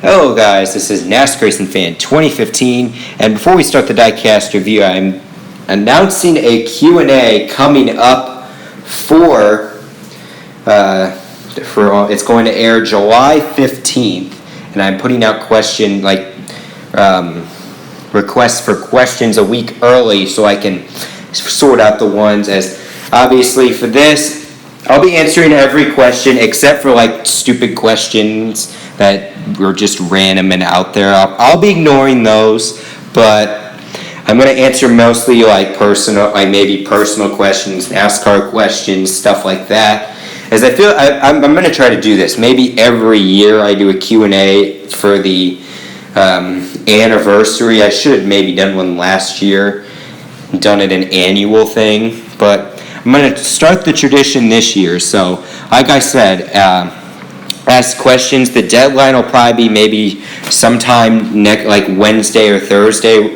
Hello guys, this is NASCAR Racing Fan 2015, and before we start the diecast review, I'm announcing a Q&A coming up for it's going to air July 15th, and I'm putting out requests for questions a week early so I can sort out the ones. As obviously for this, I'll be answering every question except for stupid questions that were just random and out there. I'll be ignoring those, but I'm going to answer mostly maybe personal questions, NASCAR questions, stuff like that. As I feel, I'm going to try to do this. Maybe every year I do a Q&A for the anniversary. I should have maybe done one last year, done it an annual thing, but I'm going to start the tradition this year. So, like I said, ask questions. The deadline will probably be maybe sometime Wednesday or Thursday.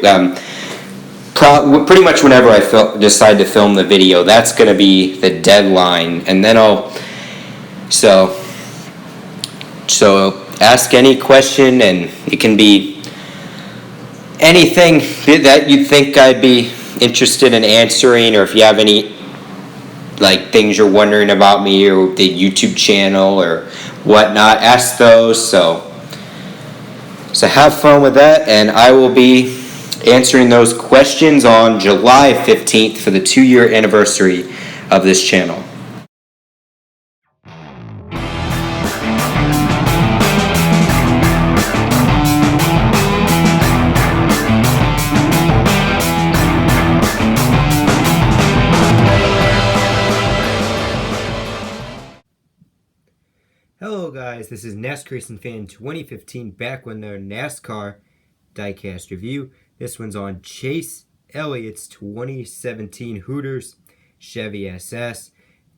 Pretty much whenever I decide to film the video, that's going to be the deadline, and then So ask any question, and it can be anything that you think I'd be interested in answering, or if you have any things you're wondering about me or the YouTube channel or whatnot, ask those. So have fun with that, and I will be answering those questions on July 15th for the 2-year anniversary of this channel. Hello guys, this is NASCAR Racing Fan 2015, back with another NASCAR diecast review. This one's on Chase Elliott's 2017 Hooters Chevy SS.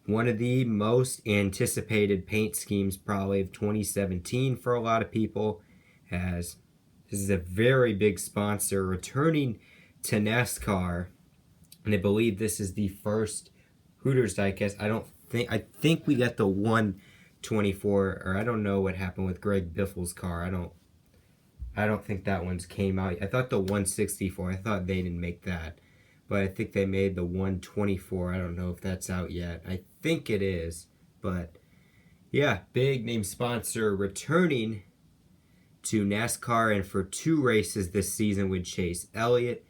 One of the most anticipated paint schemes probably of 2017 for a lot of people, as this is a very big sponsor returning to NASCAR, and I believe this is the first Hooters diecast. I think we got the 124, or I don't know what happened with Greg Biffle's car. I don't think that one's came out. I thought the 164, I thought they didn't make that, but I think they made the 124. I don't know if that's out yet. I think it is, but yeah, big name sponsor returning to NASCAR, and for 2 races this season with Chase Elliott,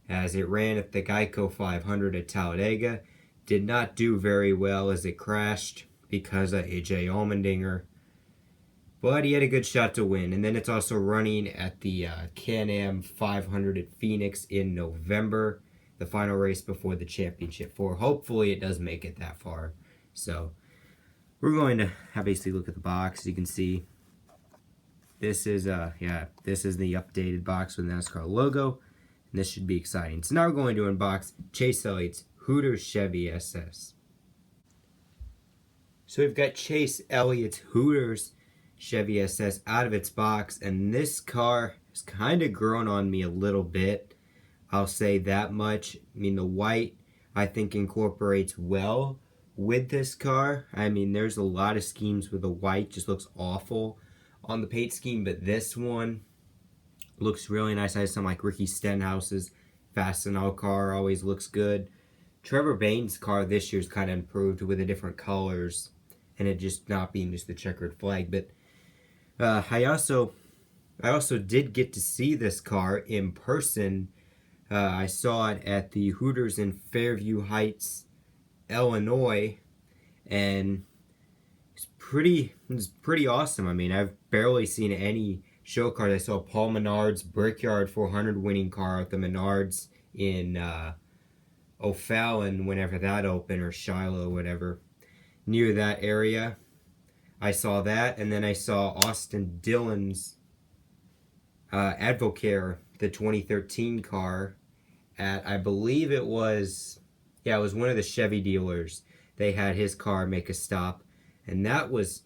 as it ran at the Geico 500 at Talladega. Did not do very well as it crashed because of AJ Allmendinger, but he had a good shot to win. And then it's also running at the Can-Am 500 at Phoenix in November, the final race before the championship. Hopefully it does make it that far. So we're going to basically look at the box. You can see this is this is the updated box with the NASCAR logo, and this should be exciting. So now we're going to unbox Chase Elliott's Hooters Chevy SS. So we've got Chase Elliott's Hooters Chevy SS out of its box, and this car has kind of grown on me a little bit. I'll say that much. I mean, the white, I think, incorporates well with this car. I mean, there's a lot of schemes where the white just looks awful on the paint scheme, but this one looks really nice. I have some Ricky Stenhouse's Fastenal car, always looks good. Trevor Bayne's car this year's kind of improved with the different colors, and it just not being just the checkered flag. But I also did get to see this car in person. I saw it at the Hooters in Fairview Heights, Illinois, and it's pretty awesome. I mean, I've barely seen any show cars. I saw Paul Menard's Brickyard 400 winning car at the Menards in O'Fallon, whenever that opened, or Shiloh, whatever, near that area. I saw that, and then I saw Austin Dillon's Advocare, the 2013 car, at, I believe it was one of the Chevy dealers. They had his car make a stop, and that was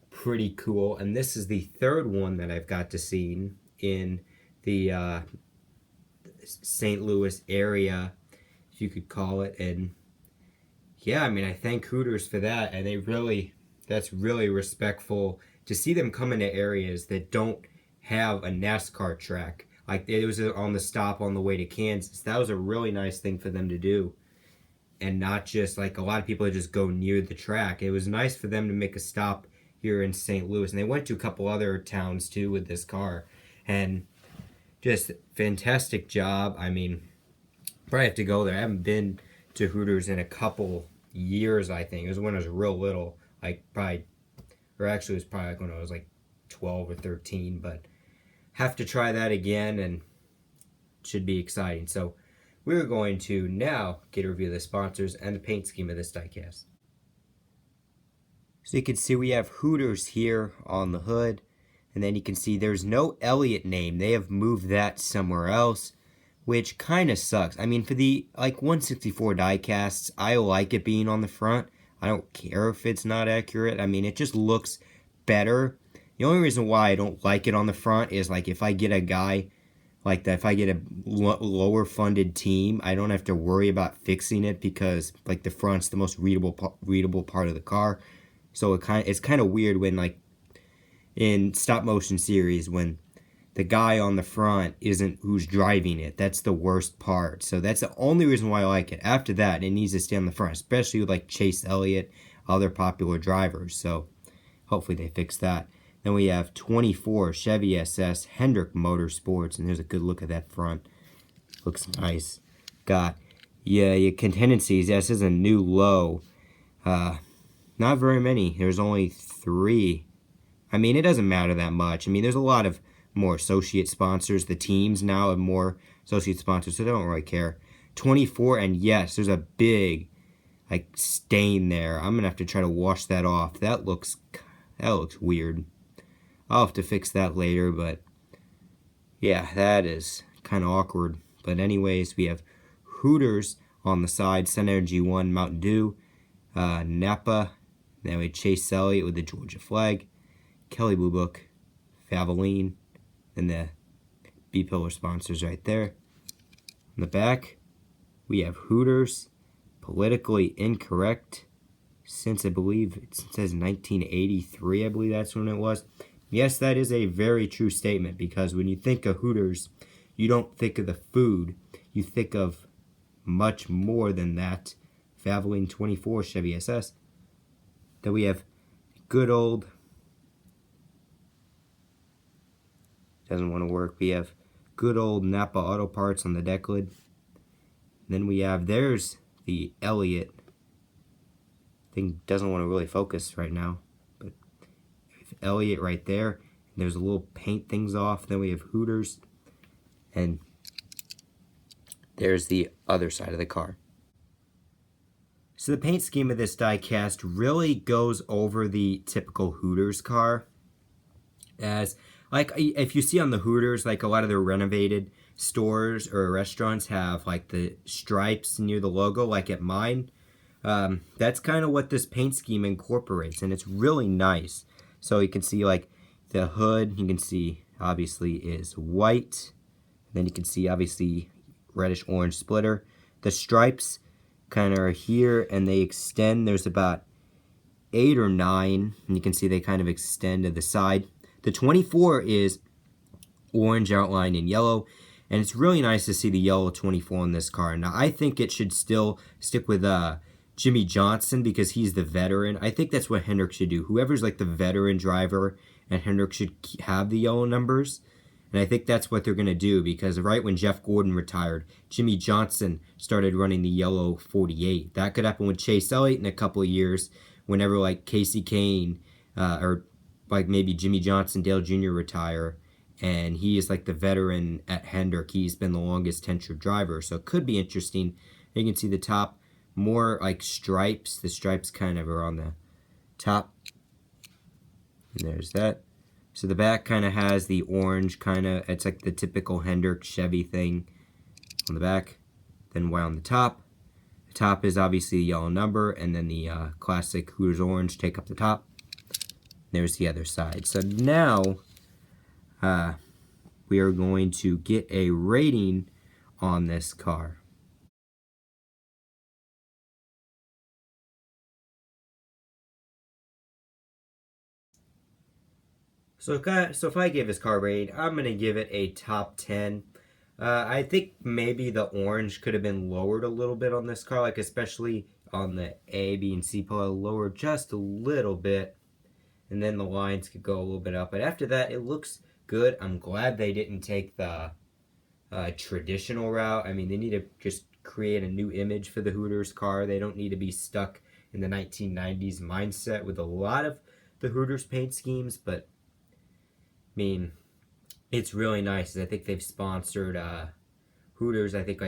pretty cool. And this is the 3rd one that I've got to see in the St. Louis area, if you could call it. And yeah, I mean, I thank Hooters for that, and that's really respectful to see them come into areas that don't have a NASCAR track. Like it was on the stop on the way to Kansas. That was a really nice thing for them to do. And not just like a lot of people that just go near the track. It was nice for them to make a stop here in St. Louis. And they went to a couple other towns too with this car. And just fantastic job. I mean, probably have to go there. I haven't been to Hooters in a couple years, I think. It was when I was real little. Like probably, or actually it was probably like when I was like 12 or 13. But have to try that again and it should be exciting. So we're going to now get a review of the sponsors and the paint scheme of this diecast. So you can see we have Hooters here on the hood. And then you can see there's no Elliott name. They have moved that somewhere else, which kind of sucks. I mean, for the like 164 diecasts, I like it being on the front. I don't care if it's not accurate. I mean, it just looks better. The only reason why I don't like it on the front is like if I get a guy like that, if I get a lower funded team, I don't have to worry about fixing it because like the front's the most readable part of the car. So it's kind of weird when like in stop motion series when the guy on the front isn't who's driving it. That's the worst part. So that's the only reason why I like it. After that, it needs to stay on the front, especially with like Chase Elliott, other popular drivers. So hopefully they fix that. Then we have 24 Chevy SS Hendrick Motorsports, and there's a good look at that front. Looks nice. Got your contingencies. This is a new low. Not very many. There's only 3. I mean, it doesn't matter that much. I mean, there's a lot of more associate sponsors. The teams now have more associate sponsors, so they don't really care. 24, and yes, there's a big like stain there. I'm gonna have to try to wash that off. That looks weird. I'll have to fix that later, but yeah, that is kind of awkward. But anyways, we have Hooters on the side, Sun Energy 1, Mountain Dew, Napa. Then we have Chase Elliott with the Georgia flag, Kelly Blue Book, Valvoline, and the B-Pillar sponsors right there. On the back, we have Hooters, politically incorrect since I believe it says 1983, I believe that's when it was. Yes, that is a very true statement because when you think of Hooters, you don't think of the food. You think of much more than that. Valvoline 24 Chevy SS. Then we have good old, doesn't want to work. We have good old Napa Auto Parts on the deck lid. Then we have, there's the Elliott. Thing doesn't want to really focus right now. But Elliott right there. There's a little paint things off. Then we have Hooters. And there's the other side of the car. So the paint scheme of this diecast really goes over the typical Hooters car. As like if you see on the Hooters, like a lot of their renovated stores or restaurants have like the stripes near the logo, like at mine. That's kind of what this paint scheme incorporates, and it's really nice. So you can see like the hood, you can see obviously is white. Then you can see obviously reddish orange splitter. The stripes kind of are here and they extend. There's about 8 or 9, and you can see they kind of extend to the side. The 24 is orange outlined in yellow, and it's really nice to see the yellow 24 in this car. Now I think it should still stick with Jimmy Johnson because he's the veteran. I think that's what Hendrick should do. Whoever's like the veteran driver, and Hendrick should have the yellow numbers. And I think that's what they're going to do because right when Jeff Gordon retired, Jimmy Johnson started running the yellow 48. That could happen with Chase Elliott in a couple of years whenever like Casey Kane or like maybe Jimmy Johnson, Dale Jr. retire. And he is like the veteran at Hendrick. He's been the longest tenured driver. So it could be interesting. You can see the top, more like stripes. The stripes kind of are on the top. And there's that. So the back kind of has the orange kind of, it's like the typical Hendrick Chevy thing on the back. Then white on the top. The top is obviously the yellow number, and then the classic Hooters orange take up the top. There's the other side. So now we are going to get a rating on this car. So if I give this car a rating, I'm gonna give it a top 10. I think maybe the orange could have been lowered a little bit on this car, like especially on the A, B, and C pole, lowered just a little bit, and then the lines could go a little bit up. But after that, it looks good. I'm glad they didn't take the traditional route. I mean, they need to just create a new image for the Hooters car. They don't need to be stuck in the 1990s mindset with a lot of the Hooters paint schemes, but I mean, it's really nice. I think they've sponsored Hooters. I think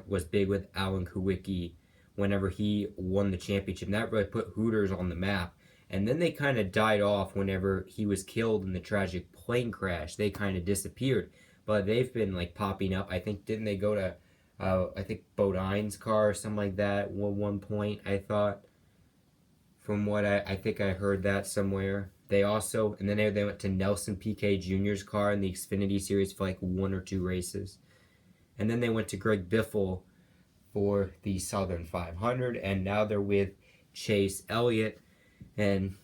was big with Alan Kawicki whenever he won the championship. And that really put Hooters on the map. And then they kind of died off whenever he was killed in the tragic plane crash. They kind of disappeared. But they've been like popping up. I think, didn't they go to, I think Bodine's car or something like that at one point, I thought. From what I think I heard that somewhere. They also, and then they went to Nelson Piquet Jr.'s car in the Xfinity Series for like 1 or 2 races. And then they went to Greg Biffle for the Southern 500, and now they're with Chase Elliott. And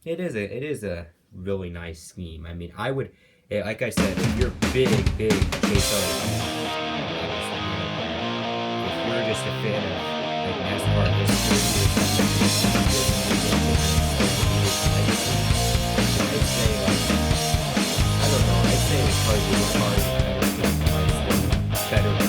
it is a really nice scheme. I mean, I would, like I said, if you're big Chase Elliott fan, if you're just a fan of like NASCAR history, I'd say the car better